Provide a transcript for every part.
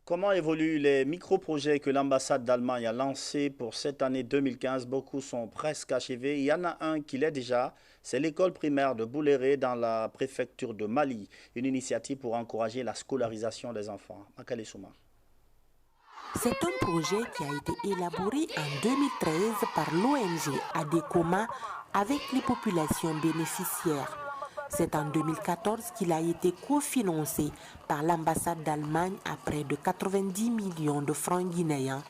Comment évoluent les micro-projets que l'ambassade d'Allemagne a lancés pour cette année 2015? Beaucoup sont presque achevés. Il y en a un qui l'est déjà, c'est l'école primaire de Bouléré dans la préfecture de Mali. Une initiative pour encourager la scolarisation des enfants. Makale Souma. C'est un projet qui a été élaboré en 2013 par l'ONG Adekoma avec les populations bénéficiaires. C'est en 2014 qu'il a été cofinancé par l'ambassade d'Allemagne à près de 90 millions de francs guinéens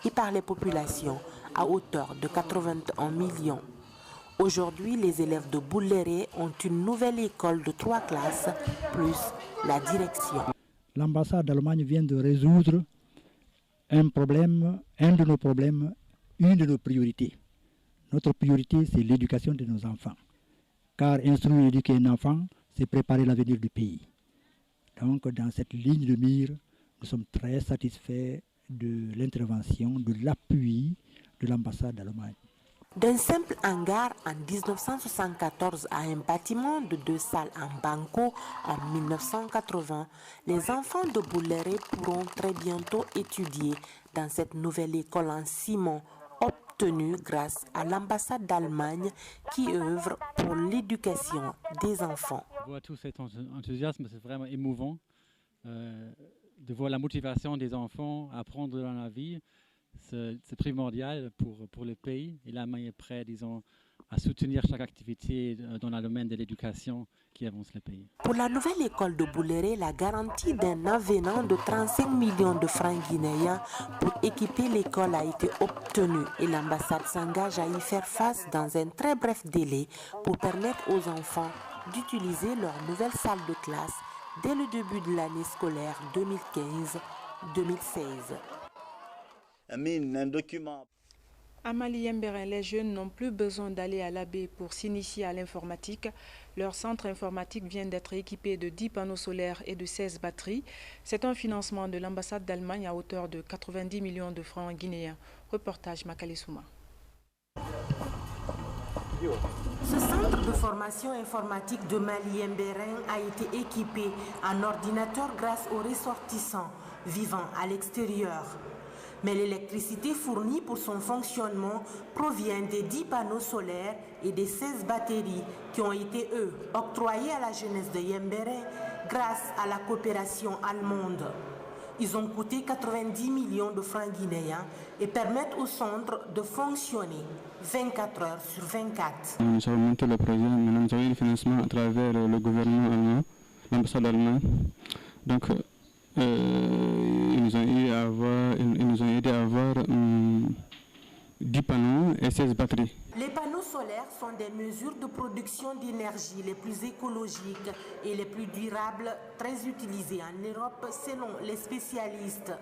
et par les populations à hauteur de 81 millions. Aujourd'hui, les élèves de Bouléré ont une nouvelle école de 3 classes, plus la direction. L'ambassade d'Allemagne vient de résoudre un problème, un de nos problèmes, une de nos priorités. Notre priorité, c'est l'éducation de nos enfants. Car instruire et éduquer un enfant, c'est préparer l'avenir du pays. Donc, dans cette ligne de mire, nous sommes très satisfaits de l'intervention, de l'appui de l'ambassade d'Allemagne. D'un simple hangar en 1974 à un bâtiment de 2 salles en banco en 1980, les enfants de Bouléré pourront très bientôt étudier dans cette nouvelle école en ciment obtenue grâce à l'ambassade d'Allemagne qui œuvre pour l'éducation des enfants. On voit tout cet enthousiasme, c'est vraiment émouvant de voir la motivation des enfants à apprendre dans la vie. C'est primordial pour le pays et l'Allemagne est prête, disons, à soutenir chaque activité dans le domaine de l'éducation qui avance le pays. Pour la nouvelle école de Bouléré, la garantie d'un avenant de 35 millions de francs guinéens pour équiper l'école a été obtenue et l'ambassade s'engage à y faire face dans un très bref délai pour permettre aux enfants d'utiliser leur nouvelle salle de classe dès le début de l'année scolaire 2015-2016. Amine, un document. À Mali-Yembéren, les jeunes n'ont plus besoin d'aller à l'AB pour s'initier à l'informatique. Leur centre informatique vient d'être équipé de 10 panneaux solaires et de 16 batteries. C'est un financement de l'ambassade d'Allemagne à hauteur de 90 millions de francs guinéens. Reportage Makale Souma. Ce centre de formation informatique de Mali-Yembéren a été équipé en ordinateur grâce aux ressortissants vivant à l'extérieur. Mais l'électricité fournie pour son fonctionnement provient des 10 panneaux solaires et des 16 batteries qui ont été, eux, octroyés à la jeunesse de Yembéren grâce à la coopération allemande. Ils ont coûté 90 millions de francs guinéens et permettent au centre de fonctionner 24 heures sur 24. Nous avons monté le projet, maintenant nous avons eu le financement à travers le gouvernement allemand, l'ambassade allemande. Donc, ils nous ont aidé à avoir 10 panneaux et 16 batteries. Les panneaux solaires sont des mesures de production d'énergie les plus écologiques et les plus durables, très utilisées en Europe selon les spécialistes.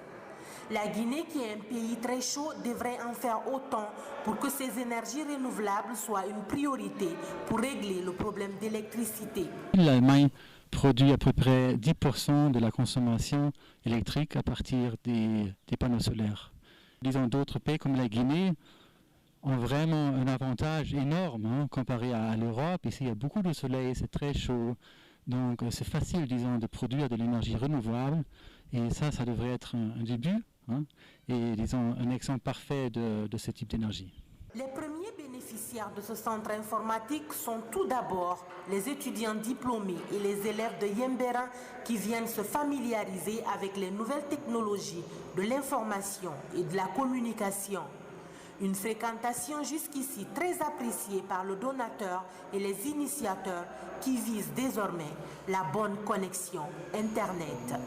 La Guinée, qui est un pays très chaud, devrait en faire autant pour que ces énergies renouvelables soient une priorité pour régler le problème d'électricité. L'Allemagne produit à peu près 10% de la consommation électrique à partir des panneaux solaires. Disons, d'autres pays comme la Guinée ont vraiment un avantage énorme comparé à l'Europe. Ici, il y a beaucoup de soleil, c'est très chaud. Donc, c'est facile, disons, de produire de l'énergie renouvelable. Et ça devrait être un début et, disons, un exemple parfait de ce type d'énergie. Les premiers bénéficiaires de ce centre informatique sont tout d'abord les étudiants diplômés et les élèves de Yembéren qui viennent se familiariser avec les nouvelles technologies de l'information et de la communication. Une fréquentation jusqu'ici très appréciée par le donateur et les initiateurs qui visent désormais la bonne connexion Internet.